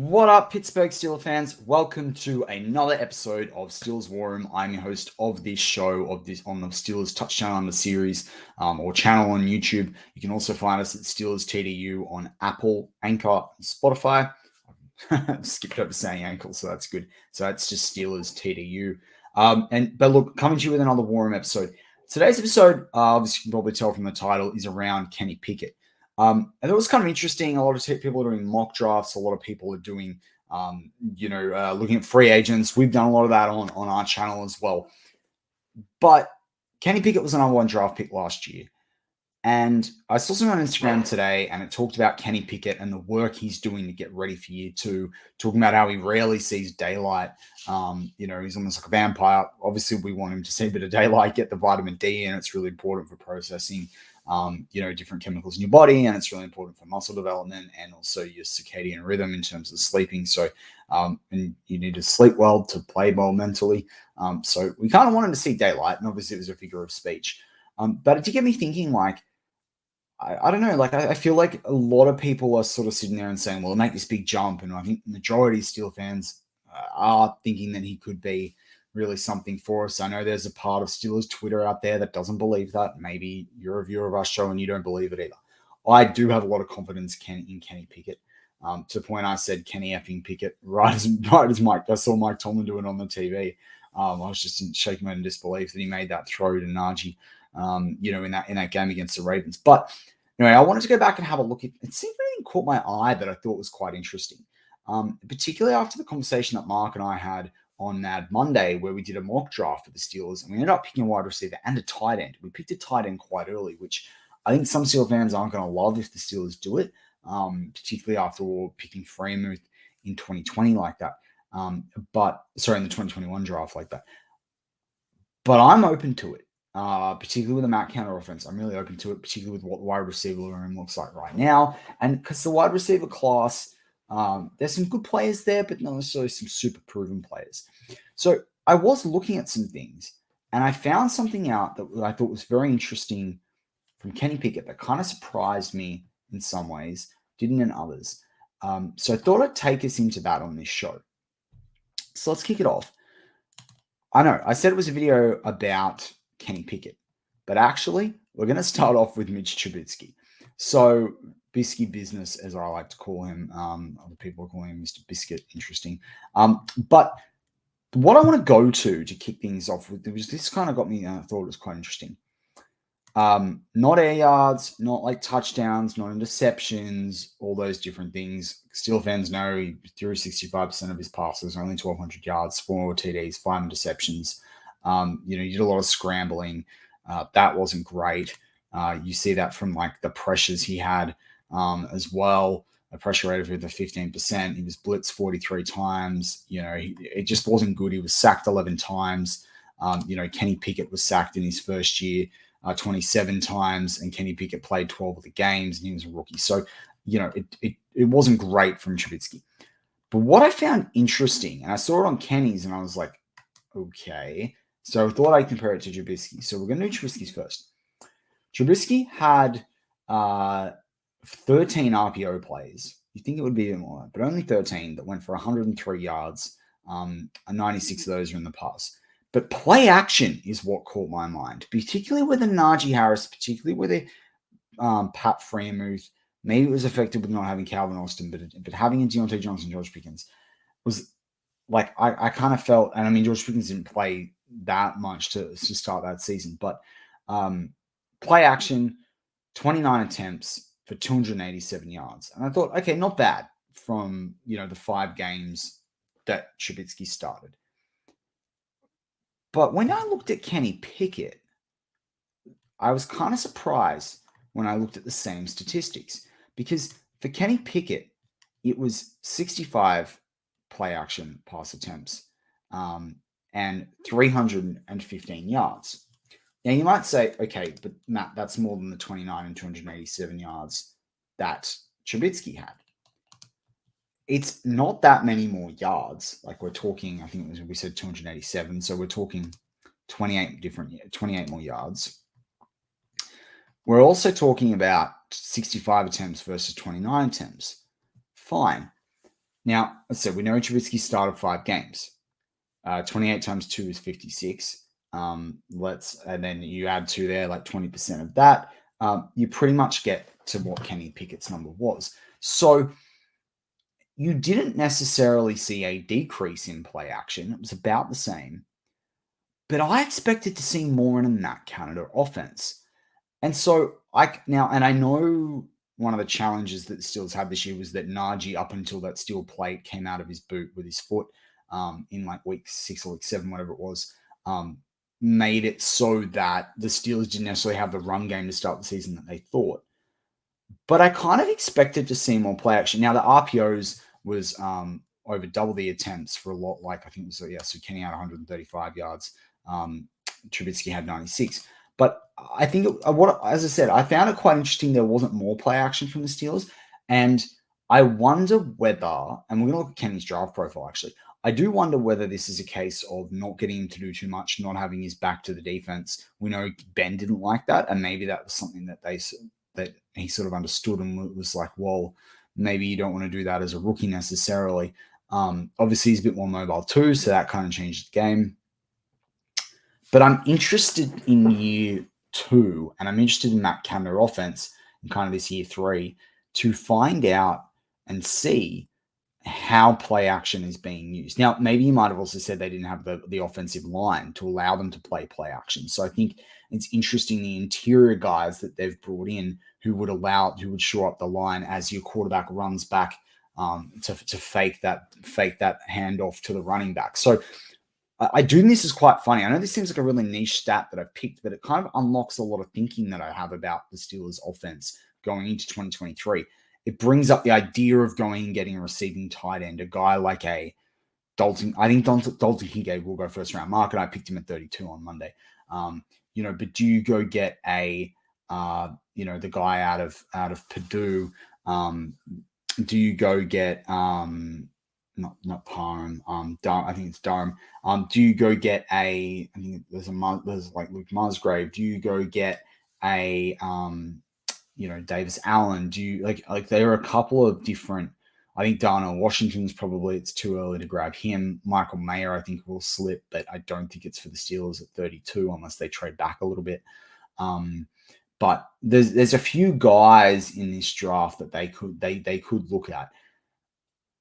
What up, Pittsburgh Steelers fans? Welcome to another episode of Steelers War Room. I'm your host of this show, on the Steelers Touchdown on the series or channel on YouTube. You can also find us at Steelers TDU on Apple, Anchor, and Spotify. Skipped over saying ankle, so that's good. So that's just Steelers TDU. But look, coming to you with another War Room episode. Today's episode, obviously you can probably tell from the title, is around Kenny Pickett. And it was kind of interesting. A lot of people are doing mock drafts. A lot of people are doing, looking at free agents. We've done a lot of that on our channel as well. But Kenny Pickett was the number one draft pick last year. And I saw something on Instagram today, and it talked about Kenny Pickett and the work he's doing to get ready for year two, talking about how he rarely sees daylight. He's almost like a vampire. Obviously, we want him to see a bit of daylight, get the vitamin D, and it's really important for processing different chemicals in your body, and it's really important for muscle development and also your circadian rhythm in terms of sleeping. So, and you need to sleep well to play well mentally. So we kind of wanted to see daylight, and obviously it was a figure of speech. But it did get me thinking, like, I don't know, like I feel like a lot of people are sort of sitting there and saying, well, make this big jump. And I think the majority of Steel fans are thinking that he could be really something for us. I know there's a part of Steelers Twitter out there that doesn't believe that. Maybe you're a viewer of our show and you don't believe it either. I do have a lot of confidence in Kenny Pickett. To the point I said Kenny effing Pickett right as Mike. I saw Mike Tomlin do it on the TV. I was just shaking my head in disbelief that he made that throw to Najee. In that game against the Ravens. But anyway, I wanted to go back and have a look at it. Seemed anything caught my eye that I thought was quite interesting, particularly after the conversation that Mark and I had on Mad Monday, where we did a mock draft for the Steelers, and we ended up picking a wide receiver and a tight end. We picked a tight end quite early, which I think some Steelers fans aren't going to love if the Steelers do it, particularly after all picking Freemuth in 2020 like that. In the 2021 draft like that. But I'm open to it. Particularly with the Matt counter offense. I'm really open to it, particularly with what the wide receiver room looks like right now. And because the wide receiver class, there's some good players there, but not necessarily some super proven players. So I was looking at some things, and I found something out that I thought was very interesting from Kenny Pickett that kind of surprised me in some ways, didn't in others. So I thought I'd take us into that on this show. So let's kick it off. I know, I said it was a video about Kenny Pickett, but actually, we're going to start off with Mitch Trubisky. So, Bisky Business, as I like to call him. Other people are calling him Mr. Biscuit. Interesting. But what I want to go to kick things off with, this kind of got me, I thought it was quite interesting. Not air yards, not like touchdowns, not interceptions, all those different things. Steel fans know he threw 65% of his passes, only 1,200 yards, 4 TDs, 5 interceptions. He did a lot of scrambling. That wasn't great. You see that from like the pressures he had as well. A pressure rate of over 15%. He was blitzed 43 times. It just wasn't good. He was sacked 11 times. Kenny Pickett was sacked in his first year 27 times, and Kenny Pickett played 12 of the games, and he was a rookie. So, it wasn't great from Trubisky. But what I found interesting, and I saw it on Kenny's, and I was like, okay. So I thought I'd compare it to Trubisky. So we're going to do Trubisky's first. Trubisky had 13 RPO plays. You think it would be more, but only 13 that went for 103 yards. 96 of those are in the pass. But play action is what caught my mind, particularly with a Najee Harris, particularly with a Pat Freemuth. Maybe it was affected with not having Calvin Austin, but having a Deontay Johnson, George Pickens was like I kind of felt, and I mean George Pickens didn't play that much to start that season, but play action, 29 attempts for 287 yards, and I thought, okay, not bad from the 5 games that Trubisky started. But when I looked at Kenny Pickett, I was kind of surprised when I looked at the same statistics, because for Kenny Pickett, it was 65 play action pass attempts and 315 yards. Now, you might say, okay, but Matt, that's more than the 29 and 287 yards that Trubisky had. It's not that many more yards. Like we're talking, I think we said 287. So we're talking 28 more yards. We're also talking about 65 attempts versus 29 attempts. Fine. Now, let's say we know Trubisky started 5 games. 28 times 2 is 56. And then you add 2 there, like 20% of that. You pretty much get to what Kenny Pickett's number was. So you didn't necessarily see a decrease in play action. It was about the same. But I expected to see more in a Matt Canada offense. And so I know one of the challenges that the Steelers had this year was that Najee, up until that steel plate came out of his boot with his foot in like week 6 or week 7, whatever it was, made it so that the Steelers didn't necessarily have the run game to start the season that they thought. But I kind of expected to see more play action. Now, the RPOs was over double the attempts for a lot. Like I think it was, so Kenny had 135 yards. Trubisky had 96. But I think, as I said, I found it quite interesting there wasn't more play action from the Steelers. And I wonder whether, and we're going to look at Kenny's draft profile actually, I do wonder whether this is a case of not getting him to do too much, not having his back to the defense. We know Ben didn't like that, and maybe that was something that he sort of understood and was like, well, maybe you don't want to do that as a rookie necessarily. Obviously, he's a bit more mobile too, so that kind of changed the game. But I'm interested in year 2, and I'm interested in Matt Canada offense in kind of this year 3 to find out and see how play action is being used. Now, maybe you might have also said they didn't have the offensive line to allow them to play action. So I think it's interesting the interior guys that they've brought in who would shore up the line as your quarterback runs back to fake that handoff to the running back. So I do think this is quite funny. I know this seems like a really niche stat that I've picked, but it kind of unlocks a lot of thinking that I have about the Steelers offense going into 2023. It brings up the idea of going and getting a receiving tight end, a guy like a Dalton. I think Dalton Hige will go first round. Mark and I picked him at 32 on Monday. But do you go get the guy out of Purdue? Do you go get not Parham? I think it's Durham. Do you go get I think there's like Luke Musgrave. Do you go get a Davis Allen? Do you like there are a couple of different. I think Darnell Washington's probably it's too early to grab him. Michael Mayer I think will slip, but I don't think it's for the Steelers at 32 unless they trade back a little bit. But there's a few guys in this draft that they could look at.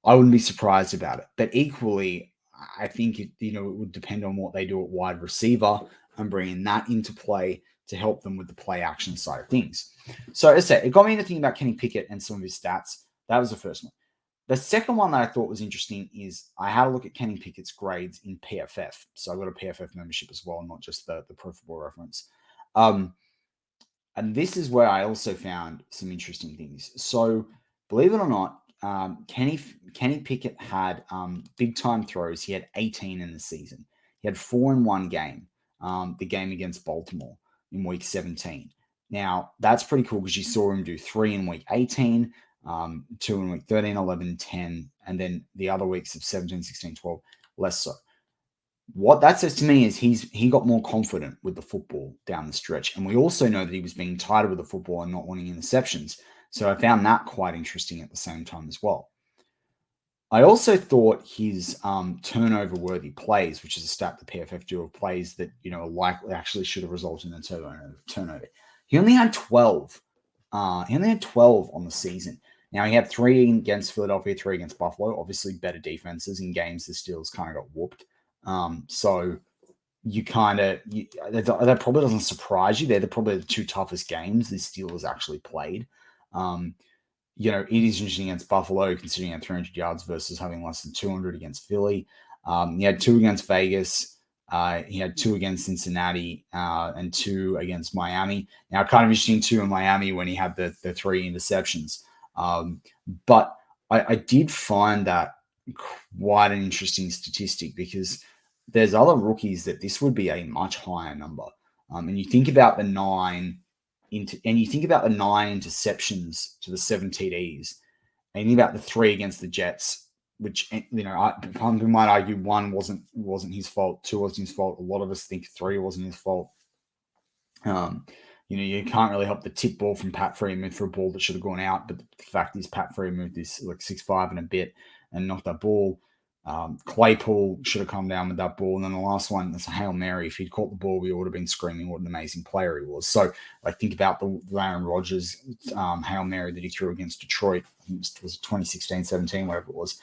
I wouldn't be surprised about it, but equally, I think it would depend on what they do at wide receiver and bringing that into play to help them with the play action side of things. So as I said, it got me into thinking about Kenny Pickett and some of his stats. That was the first one. The second one that I thought was interesting is I had a look at Kenny Pickett's grades in PFF. So I've got a PFF membership as well, not just the Pro Football Reference. And this is where I also found some interesting things. So believe it or not, Kenny Pickett had big time throws. He had 18 in the season. He had 4 in one game, the game against Baltimore in week 17. Now, that's pretty cool because you saw him do 3 in week 18, 2 in week 13, 11, 10, and then the other weeks of 17, 16, 12, less so. What that says to me is he got more confident with the football down the stretch. And we also know that he was being tighter with the football and not wanting interceptions. So I found that quite interesting at the same time as well. I also thought his turnover-worthy plays, which is a stat the PFF do of plays that likely actually should have resulted in a turnover. He only had 12. He only had 12 on the season. Now he had 3 against Philadelphia, 3 against Buffalo. Obviously, better defenses in games. The Steelers kind of got whooped. So you that probably doesn't surprise you. They're probably the 2 toughest games the Steelers actually played. It is interesting against Buffalo, considering he had 300 yards versus having less than 200 against Philly. He had 2 against Vegas. He had 2 against Cincinnati and 2 against Miami. Now, kind of interesting 2 in Miami when he had the 3 interceptions. But I did find that quite an interesting statistic because there's other rookies that this would be a much higher number. And you think about the 9 interceptions to the 7 TDs, and you think about the 3 against the Jets, which we might argue 1 wasn't his fault, 2 wasn't his fault. A lot of us think 3 wasn't his fault. You can't really help the tip ball from Pat Freeman for a ball that should have gone out, but the fact is Pat Freeman is like 6'5" and a bit, and knocked that ball. Claypool should have come down with that ball. And then the last one, that's a Hail Mary. If he'd caught the ball, we would have been screaming what an amazing player he was. So think about the Aaron Rodgers Hail Mary that he threw against Detroit. It was 2016-17, whatever it was.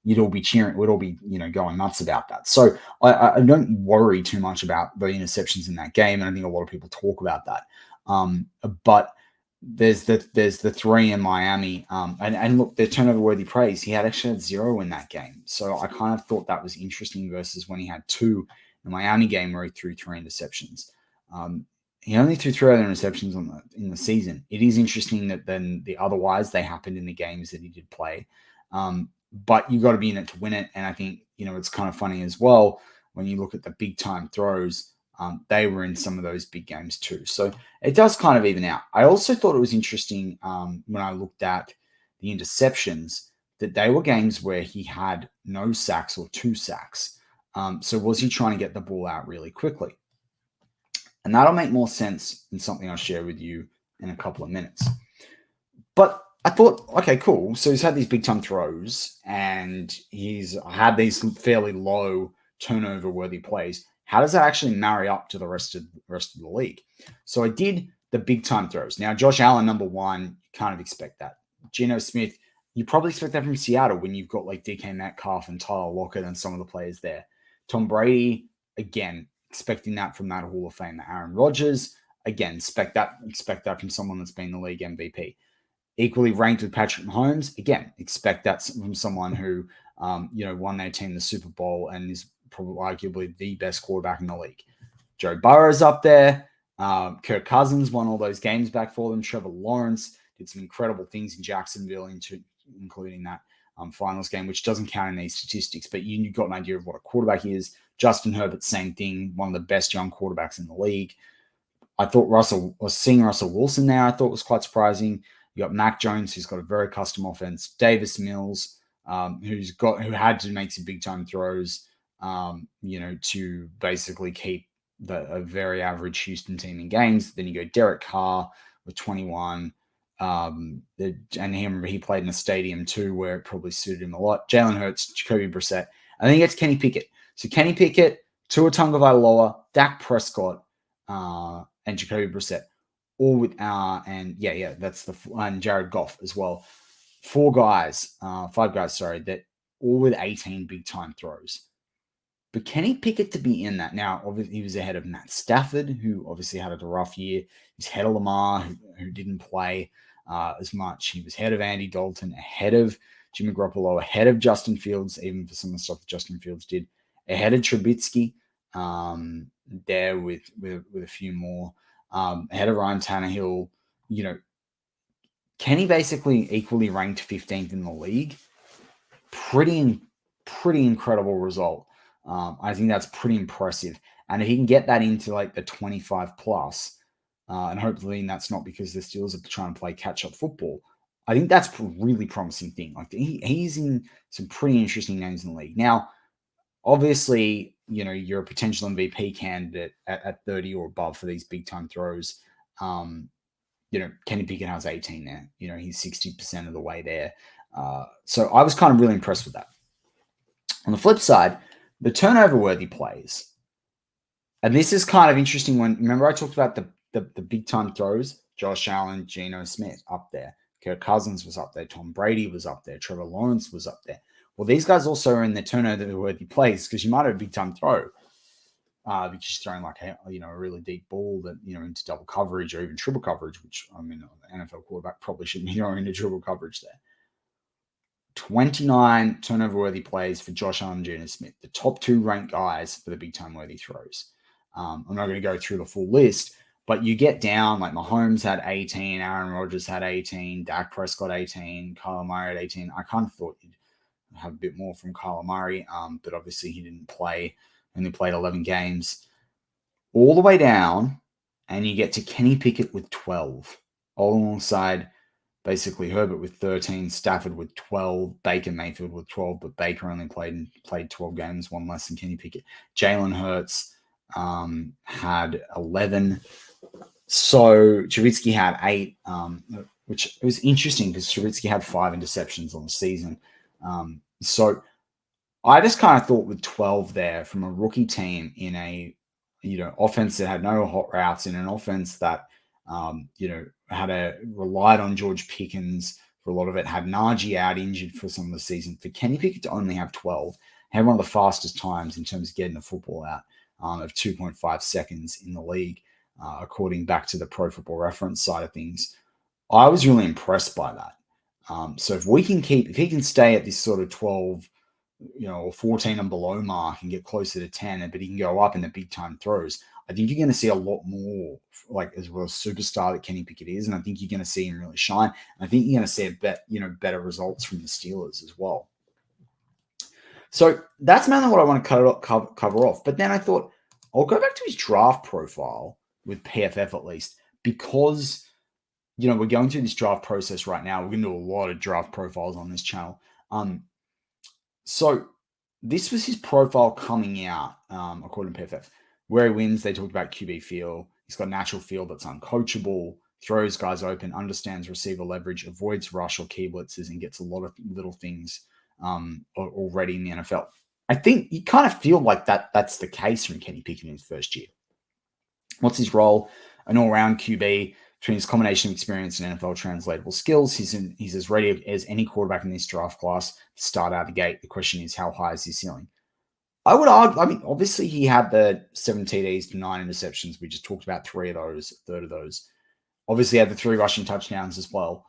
You'd all be cheering. We'd all be, going nuts about that. So I don't worry too much about the interceptions in that game. And I think a lot of people talk about that. But there's the three in Miami. And look, they're turnover worthy praise. He actually had 0 in that game. So I kind of thought that was interesting versus when he had 2 in the Miami game where he threw 3 interceptions. He only threw 3 other interceptions in the season. It is interesting that then otherwise they happened in the games that he did play. But you got to be in it to win it. And I think, it's kind of funny as well when you look at the big time throws. They were in some of those big games too. So it does kind of even out. I also thought it was interesting when I looked at the interceptions that they were games where he had no sacks or 2 sacks. So was he trying to get the ball out really quickly? And that'll make more sense in something I'll share with you in a couple of minutes. But I thought, okay, cool. So he's had these big time throws and he's had these fairly low turnover worthy plays. How does that actually marry up to the rest of the league? So I did the big time throws. Now, Josh Allen, number 1, you kind of expect that. Geno Smith, you probably expect that from Seattle when you've got DK Metcalf and Tyler Lockett and some of the players there. Tom Brady, again, expecting that from that Hall of Fame. Aaron Rodgers, again, expect that from someone that's been the league MVP. Equally ranked with Patrick Mahomes, again, expect that from someone who, won their team the Super Bowl and is probably arguably the best quarterback in the league. Joe Burrow's up there. Kirk Cousins won all those games back for them. Trevor Lawrence did some incredible things in Jacksonville, including that finals game, which doesn't count in these statistics, but you got an idea of what a quarterback is. Justin Herbert, same thing, one of the best young quarterbacks in the league. I thought seeing Russell Wilson there, I thought was quite surprising. You got Mac Jones, who's got a very custom offense. Davis Mills, who had to make some big time throws, to basically keep a very average Houston team in games. Then you go Derek Carr with 21. And he played in a stadium too, where it probably suited him a lot. Jalen Hurts, Jacoby Brissett. I think it's Kenny Pickett. So Kenny Pickett, Tua Tagovailoa, Dak Prescott, and Jacoby Brissett. All with and Jared Goff as well. 5 guys, that all with 18 big time throws. But Kenny Pickett to be in that now, obviously he was ahead of Matt Stafford, who obviously had a rough year. He's ahead of Lamar, who didn't play as much. He was ahead of Andy Dalton, ahead of Jimmy Garoppolo, ahead of Justin Fields, even for some of the stuff that Justin Fields did, ahead of Trubisky, there with a few more. Ahead of Ryan Tannehill, Kenny basically equally ranked 15th in the league. Pretty incredible result. I think that's pretty impressive. And if he can get that into the 25 plus, and hopefully that's not because the Steelers are trying to play catch-up football, I think that's a really promising thing. He's in some pretty interesting names in the league. Now, obviously, you're a potential MVP candidate at 30 or above for these big time throws. Kenny Pickett has 18 there. He's 60% of the way there. So I was kind of really impressed with that. On the flip side, the turnover worthy plays. And this is kind of interesting remember I talked about the big time throws, Josh Allen, Geno Smith up there. Kirk Cousins was up there. Tom Brady was up there. Trevor Lawrence was up there. Well, these guys also are in the turnover-worthy plays because you might have a big-time throw because you're throwing a really deep ball that into double coverage or even triple coverage, which an NFL quarterback probably shouldn't be throwing into triple coverage there. 29 turnover-worthy plays for Josh Allen and Geno Smith, the top 2 ranked guys for the big-time worthy throws. I'm not going to go through the full list, but you get down Mahomes had 18, Aaron Rodgers had 18, Dak Prescott 18, Kyler Murray had 18. I kind of thought you'd have a bit more from Kyler Murray, but obviously he didn't play, only played 11 games. All the way down, and you get to Kenny Pickett with 12, all alongside basically Herbert with 13, Stafford with 12, Baker Mayfield with 12, but Baker only played 12 games, one less than Kenny Pickett. Jalen Hurts had 11. So Trubisky had 8, which was interesting because Trubisky had 5 interceptions on the season. So I just kind of thought with 12 there from a rookie team in a, offense that had no hot routes, in an offense that, relied on George Pickens for a lot of it, had Najee out injured for some of the season. For Kenny Pickett to only have 12, had one of the fastest times in terms of getting the football out, of 2.5 seconds in the league, according back to the Pro Football Reference side of things. I was really impressed by that. So if he can stay at this sort of 12, or 14 and below mark and get closer to 10, but he can go up in the big time throws, I think you're going to see a lot more, like, as well as superstar that Kenny Pickett is. And I think you're going to see him really shine. And I think you're going to see better results from the Steelers as well. So that's mainly what I want to cover off. But then I thought I'll go back to his draft profile with PFF at least, because we're going through this draft process right now. We're going to do a lot of draft profiles on this channel. So this was his profile coming out, according to PFF. Where he wins, they talked about QB feel. He's got natural feel that's uncoachable, throws guys open, understands receiver leverage, avoids rush or key blitzes, and gets a lot of little things already in the NFL. I think you kind of feel like that's the case from Kenny Pickett in his first year. What's his role? An all-round QB. Between his combination of experience and NFL translatable skills, he's as ready as any quarterback in this draft class to start out the gate. The question is, how high is his ceiling? I would argue, obviously he had the 7 TDs to 9 interceptions. We just talked about 3 of those, a third of those. Obviously, he had the 3 rushing touchdowns as well.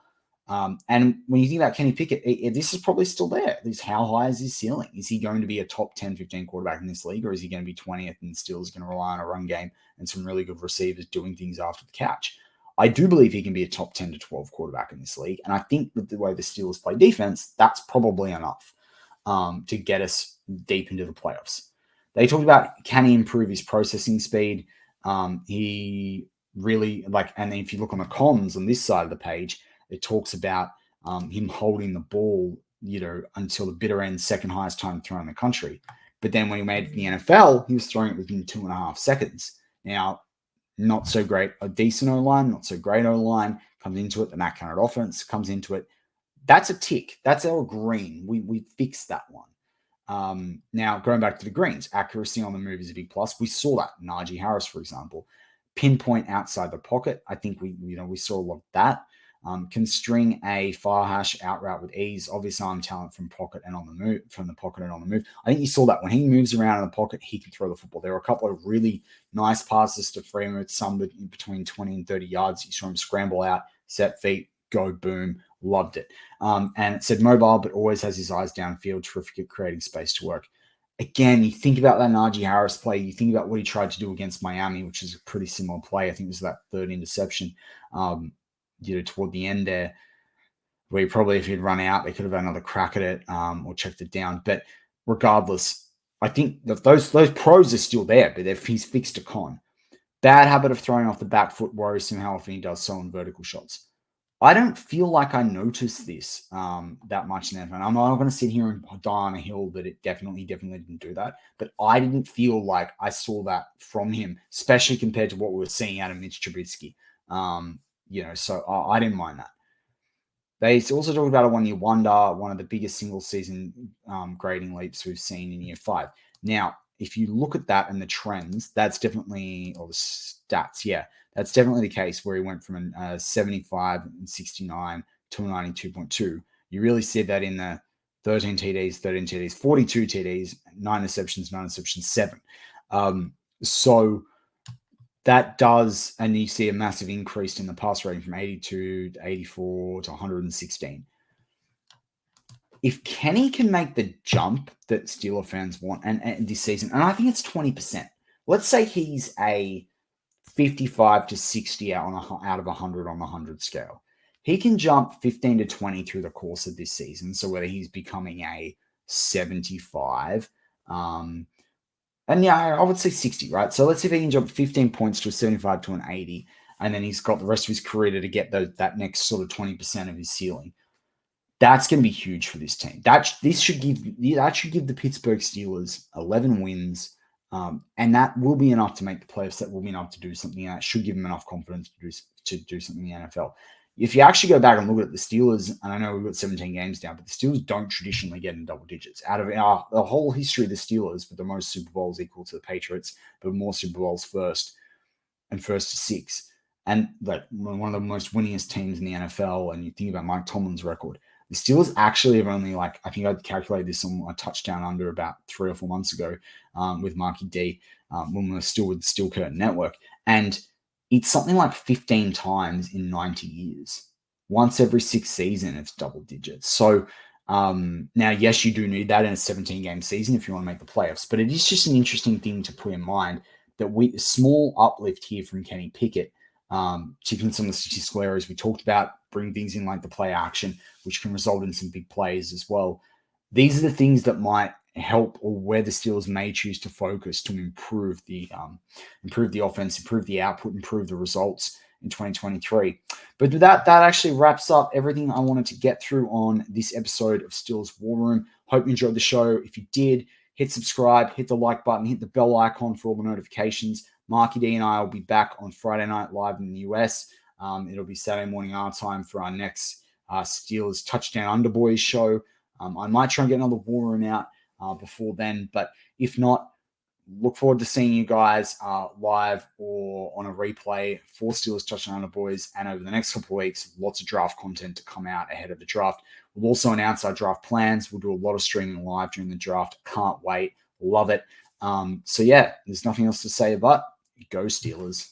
And when you think about Kenny Pickett, this is probably still there. How high is his ceiling? Is he going to be a top 10, 15 quarterback in this league, or is he going to be 20th and still is going to rely on a run game and some really good receivers doing things after the catch? I do believe he can be a top 10 to 12 quarterback in this league. And I think with the way the Steelers play defense, that's probably enough to get us deep into the playoffs. They talked about, can he improve his processing speed? He really, and if you look on the comms on this side of the page, it talks about him holding the ball, until the bitter end, second highest time thrown in the country. But then when he made it in the NFL, he was throwing it within 2.5 seconds. Now, not so great, a decent O-line, not so great O-line, comes into it, the Matt Canada offense comes into it. That's a tick. That's our green. We fixed that one. Now, going back to the greens, accuracy on the move is a big plus. We saw that. Najee Harris, for example. Pinpoint outside the pocket. I think we saw a lot of that. Can string a far hash out route with ease. Obviously, arm talent from pocket and on the move, from the pocket and on the move. I think you saw that when he moves around in the pocket, he can throw the football. There were a couple of really nice passes to Freeman, some between 20 and 30 yards. You saw him scramble out, set feet, go boom. Loved it. And it said mobile, but always has his eyes downfield. Terrific at creating space to work. Again, you think about that Najee Harris play. You think about what he tried to do against Miami, which is a pretty similar play. I think it was that third interception. Toward the end there, where probably if he'd run out, they could have had another crack at it or checked it down. But regardless, I think that those pros are still there, but he's fixed a con. Bad habit of throwing off the back foot, worries him how often he does so in vertical shots. I don't feel like I noticed this that much in that. And I'm not going to sit here and die on a hill that it definitely didn't do that. But I didn't feel like I saw that from him, especially compared to what we were seeing out of Mitch Trubisky. So I didn't mind that. They also talked about a 1-year wonder, one of the biggest single season grading leaps we've seen in year 5. Now, if you look at that and the trends, that's definitely, or the stats, that's definitely the case where he went from a 75 and 69 to a 92.2. You really see that in the 13 TDs, 42 TDs, 9 interceptions, 7. So that does, and you see a massive increase in the pass rating from 82 to 84 to 116. If Kenny can make the jump that Steeler fans want and this season, and I think it's 20%. Let's say he's a 55 to 60 out of 100 on the 100 scale. He can jump 15 to 20 through the course of this season. So whether he's becoming a 75, and I would say 60, right? So let's see if he can jump 15 points to a 75 to an 80, and then he's got the rest of his career to get that next sort of 20% of his ceiling. That's going to be huge for this team. That should give the Pittsburgh Steelers 11 wins, and that will be enough to make the playoffs. That will be enough to do something. And that should give them enough confidence to do something in the NFL. if you actually go back and look at the Steelers, and I know we've got 17 games now, but the Steelers don't traditionally get in double digits. Out of the whole history of the Steelers, with the most Super Bowls equal to the Patriots, but more Super Bowls first and first to 6. And like one of the most winningest teams in the NFL, and you think about Mike Tomlin's record, the Steelers actually have only, like, I think I'd calculated this on a touchdown under about 3 or 4 months ago with Marky D when we were still with the Steel Curtain Network. And it's something like 15 times in 90 years. Once every 6 season, it's double digits. So now, yes, you do need that in a 17-game season if you want to make the playoffs, but it is just an interesting thing to put in mind that a small uplift here from Kenny Pickett, particularly some of the statistical areas we talked about, bring things in like the play action, which can result in some big plays as well. These are the things that might help, or where the Steelers may choose to focus to improve the offense, improve the output, improve the results in 2023. But that actually wraps up everything I wanted to get through on this episode of Steelers War Room. Hope you enjoyed the show. If you did, hit subscribe, hit the like button, hit the bell icon for all the notifications. Marky D and I will be back on Friday night live in the US. It'll be Saturday morning our time for our next Steelers Touchdown Underboys show. I might try and get another War Room out before then, but if not, look forward to seeing you guys live or on a replay for Steelers Touchdown Underboys. And over the next couple of weeks, lots of draft content to come out ahead of the draft. We'll also announce our draft plans. We'll do a lot of streaming live during the draft. Can't wait. Love it. So yeah, there's nothing else to say but go Steelers.